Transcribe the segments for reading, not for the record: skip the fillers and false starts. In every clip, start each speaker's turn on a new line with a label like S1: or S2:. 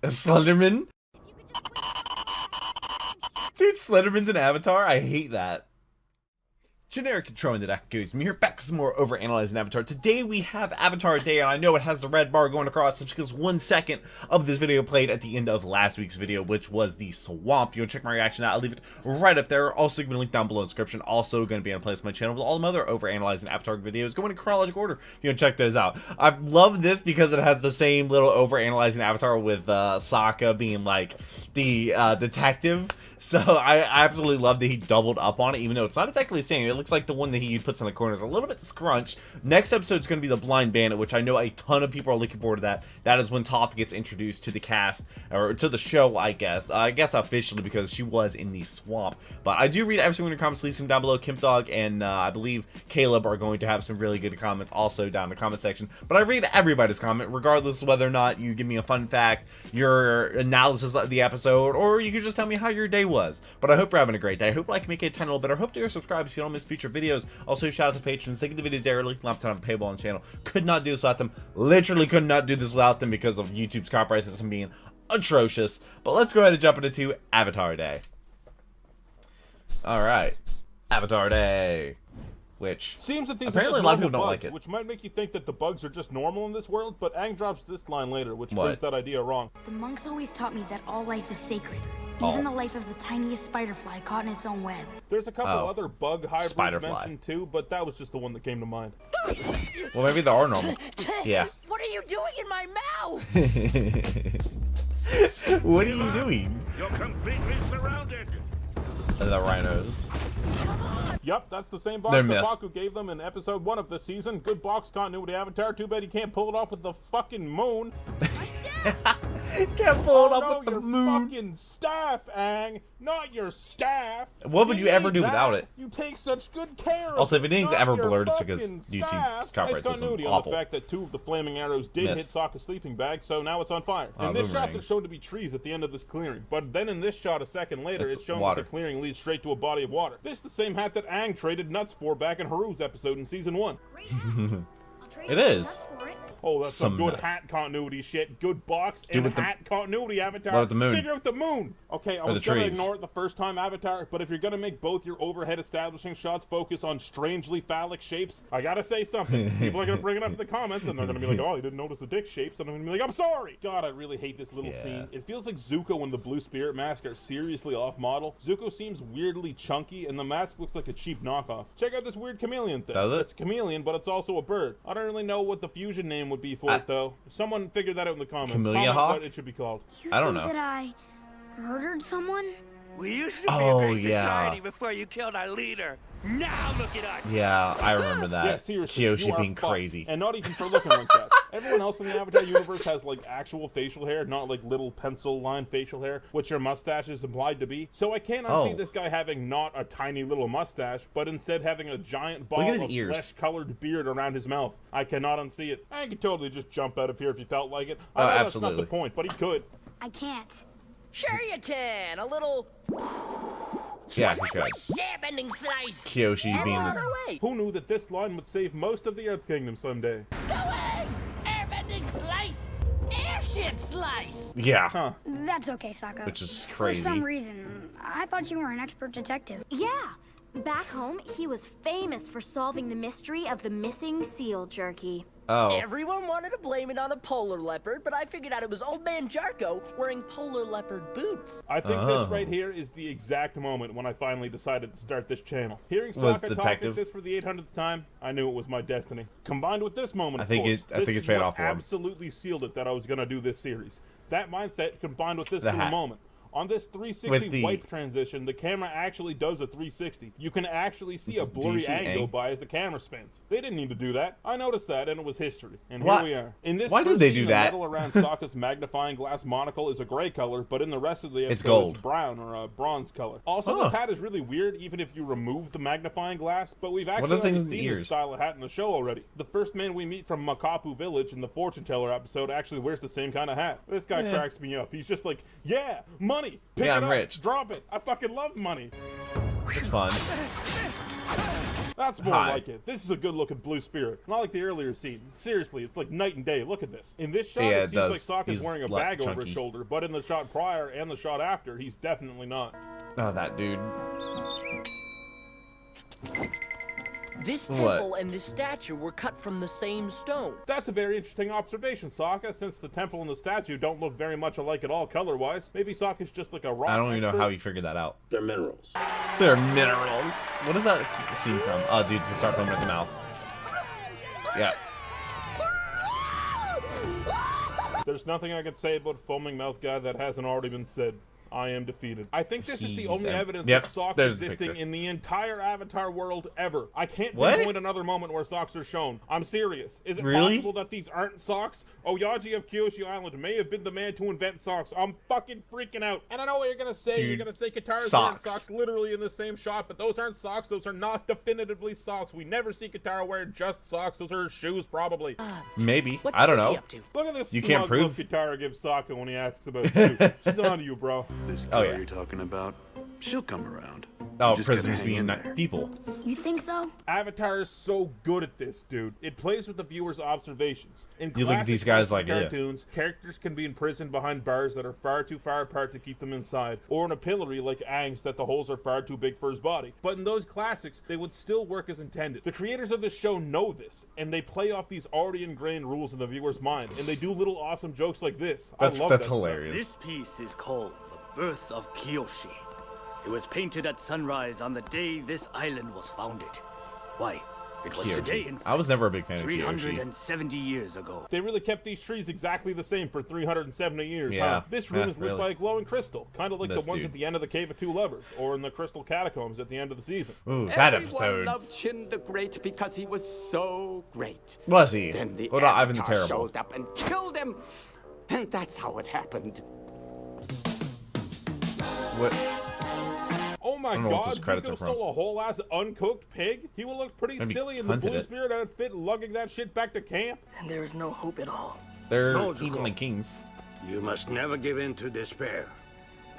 S1: Slenderman? Dude, Slenderman's an avatar? I hate that. Generic controlling the deck goes. I'm here back with some more Overanalyzing Avatar. Today we have Avatar Day, and I know it has the red bar going across it because 1 second of this video played at the end of last week's video, which was the swamp. You can check my reaction out. I'll leave it right up there. Also going to link down below in the description. Also going to be in a place on my channel with all the other Overanalyzing Avatar videos going in chronological order. You can check those out. I love this because it has the same little Overanalyzing Avatar with Sokka being like the detective. So I absolutely love that he doubled up on it, even though it's not exactly the same. It looks like the one that he puts in the corner is a little bit scrunched. Next episode is going to be the Blind Bandit, which I know a ton of people are looking forward to that. That is when Toph gets introduced to the cast, or to the show, I guess. I guess officially because she was in the swamp. But I do read every single one of your comments. Leave them down below. Kimp Dog and I believe Caleb are going to have some really good comments also down in the comment section. But I read everybody's comment, regardless of whether or not you give me a fun fact, your analysis of the episode, or you can just tell me how your day was. But I hope you're having a great day. I hope I like make it 10 a little better. I hope that you're subscribed so you don't miss future videos. Also, shout out to patrons. Thank you to the videos there. Link them up to paywall on the channel. Could not do this without them. Literally could not do this without them because of YouTube's copyright system being atrocious. But let's go ahead and jump into Avatar Day. Alright. Avatar Day. Which
S2: seems that these
S1: apparently
S2: are
S1: a lot of people
S2: bugs,
S1: don't like it.
S2: which might make you think that the bugs are just normal in this world, but Aang drops this line later, which proves that idea wrong.
S3: The monks always taught me that all life is sacred, even the life of the tiniest spiderfly caught in its own web.
S2: There's a couple other bug hybrids mentioned too, but that was just the one that came to mind.
S1: Well, maybe they are normal. Yeah.
S4: What are you doing in my mouth?
S1: What are you doing?
S5: You're completely surrounded.
S1: The rhinos.
S2: Yep, that's the same box
S1: They're
S2: that
S1: missed.
S2: Baku gave them in episode 1 of this season. Good box continuity Avatar. Too bad you can't pull it off with the fucking moon.
S1: Can't pull it
S2: Oh,
S1: up
S2: no,
S1: with the
S2: your
S1: moon.
S2: fucking staff, Aang. Not your staff.
S1: What would you ever
S2: need
S1: do without
S2: that.
S1: it?
S2: You take such good care of
S1: Also, if anything's
S2: not
S1: ever
S2: your
S1: blurred, it's because
S2: fucking
S1: YouTube's
S2: staff.
S1: copyright
S2: Nice
S1: system
S2: continuity
S1: awful.
S2: on the fact that 2 of the flaming arrows did hit Sokka's sleeping bag, so now it's on fire. In this shot,
S1: boomerang.
S2: there's shown to be trees at the end of this clearing, but then in this shot a second later,
S1: It's
S2: it's shown
S1: water.
S2: that the clearing leads straight to a body of water. This is the same hat that Aang traded nuts for back in Haru's episode in season 1.
S1: It is.
S2: Oh, that's some good
S1: nuts.
S2: hat continuity shit. Good box
S1: Dude,
S2: and
S1: with the-
S2: hat continuity, Avatar.
S1: What about the moon?
S2: Figure out the moon. Okay, I
S1: Or
S2: was
S1: the
S2: gonna
S1: trees?
S2: ignore it the first time, Avatar, but if you're gonna make both your overhead establishing shots focus on strangely phallic shapes, I gotta say something. People are gonna bring it up in the comments, and they're gonna be like, "Oh, you didn't notice the dick shapes," and I'm gonna be like, "I'm sorry." God, I really hate this little scene. It feels like Zuko and the Blue Spirit mask are seriously off model. Zuko seems weirdly chunky, and the mask looks like a cheap knockoff. Check out this weird chameleon thing.
S1: Does it?
S2: It's a chameleon, but it's also a bird. I don't really know what the fusion name would be for it, though. Someone figure that out in the comments.
S1: Camellia
S2: Comment
S1: hawk?
S2: what it should be called.
S1: I don't know.
S3: That I murdered someone?
S4: We used to be
S1: Oh,
S4: a great
S1: yeah.
S4: society before you killed our leader. Now look at us.
S1: Yeah, I remember that.
S2: Yeah, seriously, you
S1: Kyoshi
S2: are
S1: being
S2: fucked.
S1: crazy.
S2: And not even for looking like that. Everyone else in the Avatar universe has like actual facial hair, not like little pencil line facial hair, which your mustache is implied to be. So I can't unsee this guy having not a tiny little mustache, but instead having a giant ball
S1: his
S2: of
S1: ears.
S2: flesh-colored beard around his mouth. I cannot unsee it. I could totally just jump out of here if he felt like it. I know that's not the point, but he could.
S3: I can't.
S4: Sure you can. A little
S1: Yeah, he could.
S4: stab-ending slice.
S1: Kyoshi
S4: And
S1: being
S4: we're on
S1: the...
S4: our way.
S2: Who knew that this line would save most of the Earth Kingdom someday?
S4: Going! Airbending slice! Airship slice!
S1: Yeah,
S2: Huh.
S3: That's okay, Sokka.
S1: which is
S3: For some
S1: crazy.
S3: reason, I thought you were an expert detective.
S6: Yeah. Back home, he was famous for solving the mystery of the missing seal jerky.
S1: Oh,
S4: Everyone wanted to blame it on a polar leopard, but I figured out it was old man Jarko wearing polar leopard boots.
S2: I think this right here is the exact moment when I finally decided to start this channel. Hearing
S1: Was
S2: Sokka talk
S1: detective.
S2: like this for the 800th time, I knew it was my destiny. Combined with this moment,
S1: I think
S2: of
S1: it-
S2: course,
S1: I think
S2: this
S1: it's
S2: is
S1: paid
S2: what
S1: off for him.
S2: absolutely sealed it that I was going to do this series. That mindset combined with this
S1: The
S2: little
S1: hat.
S2: moment. On this 360
S1: With the-
S2: wipe transition, the camera actually does a 360. You can actually see a
S1: Do you
S2: blurry
S1: see
S2: Aang go
S1: Aang?
S2: by as the camera spins. They didn't need to do that. I noticed that, and it was history. And
S1: Why-
S2: here we are. In this
S1: why did
S2: first
S1: they
S2: scene,
S1: do
S2: the
S1: that?
S2: metal around Sokka's magnifying glass monocle is a gray color, but in the rest of the episode,
S1: It's gold.
S2: brown or a bronze color. Also, this hat is really weird, even if you remove the magnifying glass, but we've
S1: are
S2: actually
S1: the things
S2: already
S1: in the
S2: seen
S1: ears?
S2: this style of hat in the show already. The first man we meet from Makapu Village in the Fortune Teller episode actually wears the same kind of hat. This guy cracks me up. He's just like, yeah, money, pick
S1: Yeah,
S2: it
S1: I'm
S2: up,
S1: rich.
S2: drop it. I fucking love money.
S1: it's fun.
S2: That's more
S1: Hi.
S2: like it. This is a good-looking blue spirit. Not like the earlier scene. Seriously, it's like night and day. Look at this. In this shot,
S1: Yeah,
S2: it
S1: it
S2: seems
S1: does.
S2: like Sokka's
S1: He's
S2: wearing a
S1: like
S2: bag over his
S1: chunky.
S2: shoulder, but in the shot prior and the shot after, he's definitely not.
S1: Oh, that dude.
S4: This
S1: What?
S4: temple and this statue were cut from the same stone.
S2: That's a very interesting observation, Sokka, since the temple and the statue don't look very much alike at all color-wise. Maybe Sokka's just like a rock
S1: I don't even know
S2: expert.
S1: how he figured that out.
S5: They're minerals.
S1: They're minerals. What does that scene from? Oh, dude, just start foaming at the mouth. Yeah.
S2: There's nothing I can say about Foaming Mouth Guy that hasn't already been said. I am defeated. I think this is the only evidence
S1: Yep,
S2: of socks
S1: there's the
S2: existing
S1: picture.
S2: in the entire Avatar world ever. I can't
S1: What?
S2: pinpoint another moment where socks are shown. I'm serious. Is it
S1: Really?
S2: possible that these aren't socks? Oyaji of Kyoshi Island may have been the man to invent socks. I'm fucking freaking out. And I know what you're gonna say.
S1: Dude,
S2: You're gonna say Katara's
S1: socks.
S2: wearing socks literally in the same shot, but those aren't socks. Those are not definitively socks. We never see Katara wear just socks. Those are her shoes, probably.
S1: Maybe.
S4: What's
S1: I don't
S4: Suki
S1: know.
S4: up to?
S2: Look at this
S1: You
S2: smug
S1: can't prove-
S2: look Katara gives Sokka when he asks about Sue. She's on to you, bro.
S7: This
S1: Oh,
S7: girl
S1: yeah.
S7: you're talking about, she'll come around.
S1: Oh,
S7: You just gotta
S1: prisoners
S7: hang
S1: being
S7: in
S1: not
S7: there.
S1: people.
S3: You think so?
S2: Avatar is so good at this, dude. It plays with the viewer's observations. In
S1: You look at
S2: classic
S1: these guys
S2: Western
S1: like, yeah.
S2: cartoons, characters can be imprisoned behind bars that are far too far apart to keep them inside, or in a pillory like Aang's that the holes are far too big for his body. But in those classics, they would still work as intended. The creators of this show know this, and they play off these already ingrained rules in the viewer's mind, and they do little awesome jokes like this. I love
S1: That's
S2: that stuff.
S1: hilarious.
S8: This piece is called The Birth of Kyoshi. It was painted at sunrise on the day this island was founded. Why, it was
S1: Kyoshi.
S8: today, in fact.
S1: I was never a big fan of Kyoshi.
S8: 370 years ago.
S2: They really kept these trees exactly the same for 370 years,
S1: Yeah.
S2: huh? This room
S1: Yeah,
S2: is lit
S1: really.
S2: by a glowing crystal, kind of like
S1: This
S2: the ones
S1: dude.
S2: at the end of the Cave of Two Lovers, or in the Crystal Catacombs at the end of the season.
S1: Ooh, that
S9: Everyone
S1: episode.
S9: loved Chin the Great because he was so great.
S1: Was he?
S9: Then the
S1: What about Ivan the
S9: Avatar
S1: Terrible?
S9: showed up and killed him, and that's how it happened.
S1: What?
S2: Oh my
S1: I don't know what
S2: god,
S1: those credits
S2: Zuko
S1: are from.
S2: stole a whole ass uncooked pig? He would look pretty
S1: Maybe
S2: silly in the
S1: hunted
S2: blue
S1: it.
S2: spirit outfit lugging that shit back to camp.
S4: And there is no hope at all.
S1: They're
S5: No, Zuko.
S1: evenly kings.
S5: You must never give in to despair.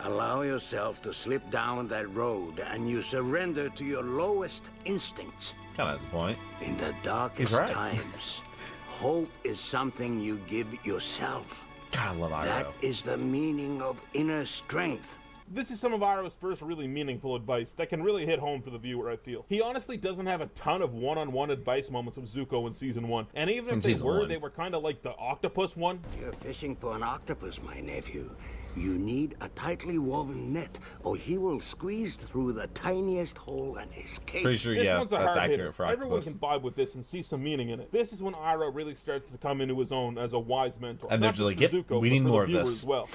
S5: Allow yourself to slip down that road and you surrender to your lowest instincts.
S1: Kind of has a point.
S5: In the darkest
S1: right.
S5: times, hope is something you give yourself.
S1: God, I love
S5: That
S1: Iroh.
S5: is the meaning of inner strength.
S2: This is some of Iroh's first really meaningful advice that can really hit home for the viewer, I feel. He honestly doesn't have a ton of one-on-one advice moments with Zuko in Season 1. And even
S1: In
S2: if they
S1: Season
S2: were,
S1: 1.
S2: they were kind of like the octopus one.
S5: You're fishing for an octopus, my nephew. You need a tightly woven net, or he will squeeze through the tiniest hole and escape.
S1: Pretty sure,
S2: This
S1: yeah,
S2: one's a
S1: that's
S2: hard
S1: accurate
S2: hitter.
S1: for
S2: Everyone
S1: Octopus.
S2: can vibe with this and see some meaning in it. This is when Iroh really starts to come into his own as a wise mentor.
S1: And
S2: Not
S1: they're
S2: just
S1: like,
S2: for
S1: "Yep,
S2: Zuko,
S1: we
S2: but
S1: need
S2: for
S1: more
S2: the
S1: of
S2: viewer
S1: this."
S2: as well.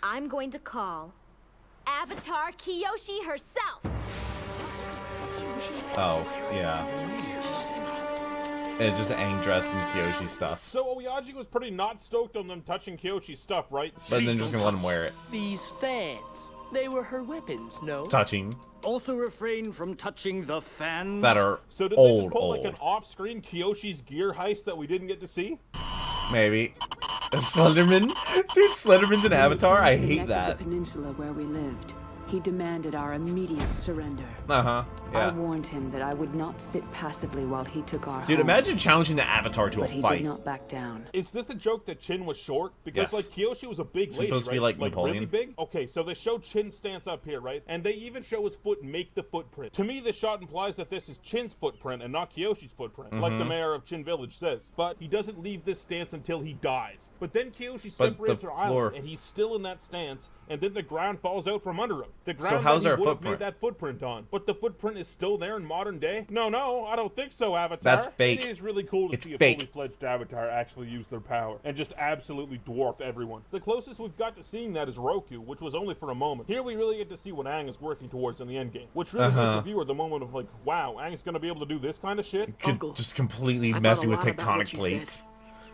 S6: I'm going to call Avatar Kyoshi herself.
S1: Oh, yeah. And it's just Aang dressed in Kyoshi stuff.
S2: So Oyaji was pretty not stoked on them touching Kyoshi's stuff, right?
S1: But then just gonna let him wear it.
S4: These fans, they were her weapons, no?
S1: Touching.
S8: Also refrain from touching the fans.
S1: That are
S2: So did they just
S1: old,
S2: pull
S1: old.
S2: like an off-screen Kyoshi's gear heist that we didn't get to see?
S1: Maybe. Slenderman? Dude, Slenderman's an Avatar? I hate
S10: Connected
S1: that.
S10: the peninsula where we lived. He demanded our immediate surrender.
S1: Uh-huh,
S10: I
S1: yeah.
S10: warned him that I would not sit passively while he took our
S1: Dude,
S10: home,
S1: imagine challenging the Avatar to a
S10: but he
S1: fight.
S10: did not back down.
S2: Is this a joke that Chin was short? Because
S1: Yes.
S2: like Kyoshi was a big lady,
S1: Supposed to be
S2: right?
S1: like Napoleon.
S2: really big? Okay, so they show Chin's stance up here, right? And they even show his foot make the footprint. To me, this shot implies that this is Chin's footprint and not Kyoshi's footprint, like
S1: Mm-hmm.
S2: the mayor of Chin Village says. But he doesn't leave this stance until he dies. But then Kyoshi
S1: But
S2: separates
S1: the
S2: her
S1: floor-
S2: island, and he's still in that stance, and then the ground falls out from under him. The ground
S1: how's
S2: that he
S1: our
S2: would have
S1: footprint?
S2: made that footprint on. But the footprint is still there in modern day? No, I don't think so, Avatar.
S1: That's fake.
S2: It is really cool to
S1: It's
S2: see a
S1: fake.
S2: fully fledged Avatar actually use their power and just absolutely dwarf everyone. The closest we've got to seeing that is Roku, which was only for a moment. Here we really get to see what Aang is working towards in the endgame, which really gives the viewer the moment of like, wow, Aang's gonna be able to do this kind of shit?
S1: Just completely
S4: I thought
S1: messing
S4: a
S1: with
S4: lot about what
S1: tectonic
S4: you
S1: plates.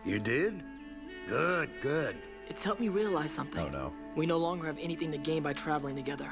S4: said.
S5: You did? Good.
S4: It's helped me realize something.
S1: Oh no.
S4: We no longer have anything to gain by traveling together.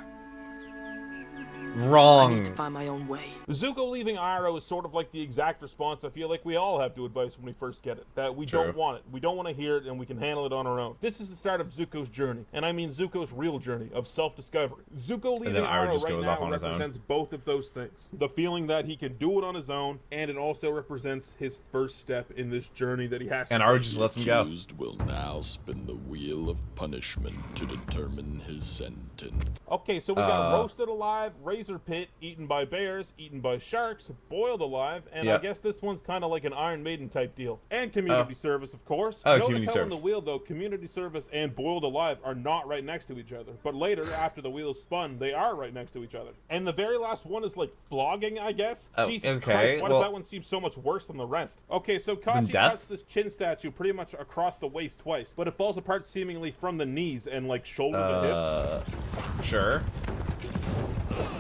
S4: I
S1: Wrong.
S4: need to find my own way.
S2: Zuko leaving Iroh is sort of like the exact response I feel like we all have to advice when we first get it. That we
S1: True.
S2: don't want it. We don't want to hear it, and we can handle it on our own. This is the start of Zuko's journey, and I mean Zuko's real journey of self-discovery. Zuko leaving
S1: Iroh
S2: Iroh
S1: just
S2: right
S1: goes off
S2: now
S1: on his own.
S2: represents both of those things. The feeling that he can do it on his own, and it also represents his first step in this journey that he has to
S1: And
S2: take.
S1: Iroh just lets him go.
S11: Accused will now spin the wheel of punishment to determine his sentence.
S2: Okay, so we got roasted alive, razor pit, eaten by bears, eaten by sharks, boiled alive, and
S1: Yep.
S2: I guess this one's kind of like an Iron Maiden type deal. And community service, of course.
S1: Oh,
S2: Notice
S1: community
S2: how
S1: service.
S2: on the wheel, though, community service and boiled alive are not right next to each other. But later, after the wheel is spun, they are right next to each other. And the very last one is like flogging, I guess.
S1: Oh,
S2: Jesus
S1: okay,
S2: Christ, why
S1: well-
S2: does that one seem so much worse than the rest? Okay, so
S1: Than
S2: Kyoshi
S1: death?
S2: cuts this chin statue pretty much across the waist twice, but it falls apart seemingly from the knees and like shoulder to hip.
S1: Sure.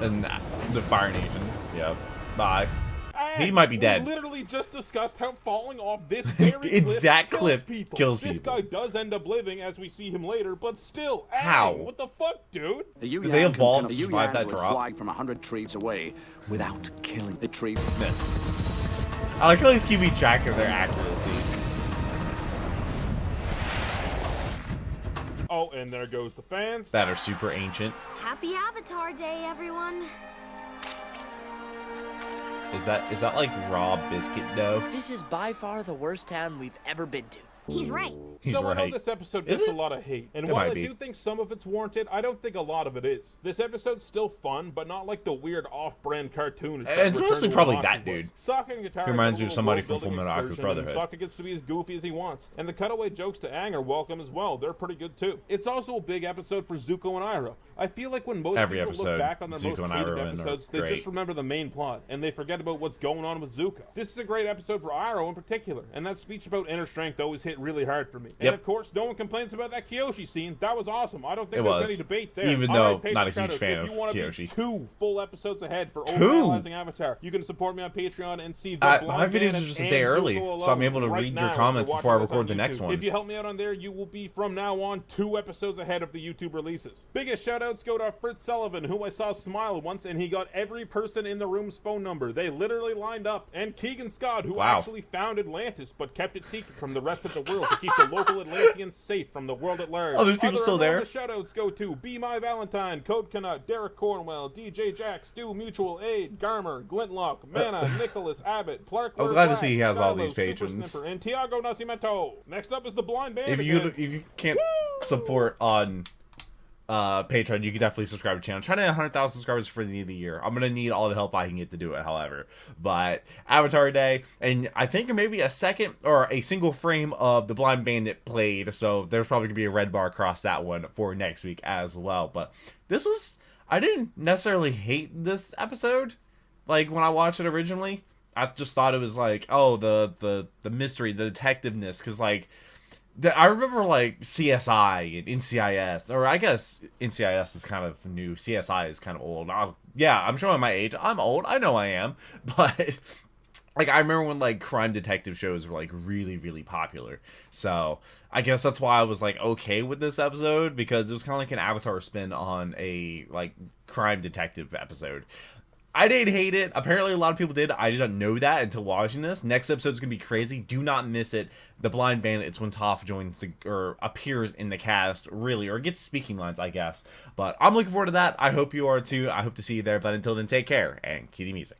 S1: And the Fire Nation. Yep. Bye.
S2: And
S1: He might be dead.
S2: We literally just discussed how falling off this very
S1: Exact
S2: cliff
S1: cliff
S2: kills
S1: kills
S2: This
S1: people.
S2: guy does end up living, as we see him later, but still. Aang,
S1: How?
S2: What the fuck, dude?
S1: Did they evolve to survive that
S9: would
S1: drop?
S9: fly from 100 trees away without killing the tree.
S1: Miss. I like how he's keeping track of their accuracy.
S2: Oh, and there goes the fans.
S1: That are super ancient.
S6: Happy Avatar Day, everyone.
S1: Is that like raw biscuit dough?
S4: This is by far the worst town we've ever been to.
S6: He's right.
S1: He's
S2: So I know
S1: right.
S2: this episode
S1: Is
S2: gets a
S1: it?
S2: lot of hate, and
S1: It
S2: while
S1: might
S2: I
S1: be.
S2: do think some of it's warranted, I don't think a lot of it is. This episode's still fun, but not like the weird off-brand cartoonish.
S1: It's mostly probably that dude.
S2: Sokka and Katara
S1: He reminds me
S2: get a
S1: of somebody
S2: little
S1: from
S2: world-building
S1: Fullmetal Alchemist
S2: excursion, and
S1: Brotherhood.
S2: Sokka gets to be as goofy as he wants, and the cutaway jokes to Aang are welcome as well. They're pretty good too. It's also a big episode for Zuko and Iroh. I feel like when most
S1: Every
S2: people
S1: episode,
S2: look back on their
S1: Zuko
S2: most
S1: and
S2: hated
S1: Iroh in are
S2: episodes, they
S1: great.
S2: just remember the main plot, and they forget about what's going on with Zuko. This is a great episode for Iroh in particular, and that speech about inner strength always hit really hard for me. And
S1: Yep.
S2: of course, no one complains about that Kyoshi scene. That was awesome. I don't think
S1: It
S2: there's
S1: was.
S2: any debate there.
S1: Even
S2: All
S1: though
S2: right, Patreon
S1: not a huge
S2: shoutouts.
S1: fan
S2: If
S1: of
S2: you want to be
S1: Kyoshi.
S2: 2 full episodes ahead for
S1: Two?
S2: Overanalyzing Avatar, you can support me on Patreon and see the
S1: My
S2: Blind
S1: videos
S2: Bandit
S1: are just a
S2: and
S1: day early,
S2: Zuko
S1: so I'm
S2: alone
S1: able to
S2: right
S1: read
S2: now
S1: your
S2: if
S1: comments
S2: you're
S1: before I
S2: watching this
S1: record
S2: on
S1: the next
S2: YouTube.
S1: one.
S2: If you help me out on there, you will be from now on 2 episodes ahead of the YouTube releases. Biggest shoutouts go to Fritz Sullivan, who I saw smile once, and he got every person in the room's phone number. They literally lined up. And Keegan Scott, who
S1: Wow.
S2: actually found Atlantis, but kept it secret from the rest of the world to keep the local Atlanteans safe from the world at large.
S1: Oh, there's people
S2: Other
S1: still there?
S2: enormous shoutouts go to Be My Valentine, Code Canuck, Derek Cornwell, DJ Jack, Stu Mutual Aid, Garmer, Glintlock, Mana, Nicholas Abbott, Clark.
S1: I'm glad to see he has all these patrons.
S2: Snipper, and Tiago Nascimento. Next up is the Blind Bandit.
S1: If you can't support on Patreon, you can definitely subscribe to the channel. I'm trying to hit 100,000 subscribers for the end of the year. I'm gonna need all the help I can get to do it, however. But Avatar Day, and I think maybe a second or a single frame of the Blind Bandit played, so there's probably gonna be a red bar across that one for next week as well. But this was, I didn't necessarily hate this episode. Like when I watched it originally, I just thought it was like, oh, the mystery, the detectiveness, because like. I remember like CSI and NCIS, or I guess NCIS is kind of new. CSI is kind of old. Yeah, I'm showing my age. I'm old. I know I am. But like I remember when like crime detective shows were like really, really popular. So I guess that's why I was like okay with this episode, because it was kind of like an Avatar spin on a like crime detective episode. I didn't hate it. Apparently, a lot of people did. I didn't know that until watching this. Next episode's gonna be crazy. Do not miss it. The Blind Bandit. It's when Toph joins or appears in the cast, really, or gets speaking lines, I guess. But I'm looking forward to that. I hope you are too. I hope to see you there. But until then, take care and cue the music.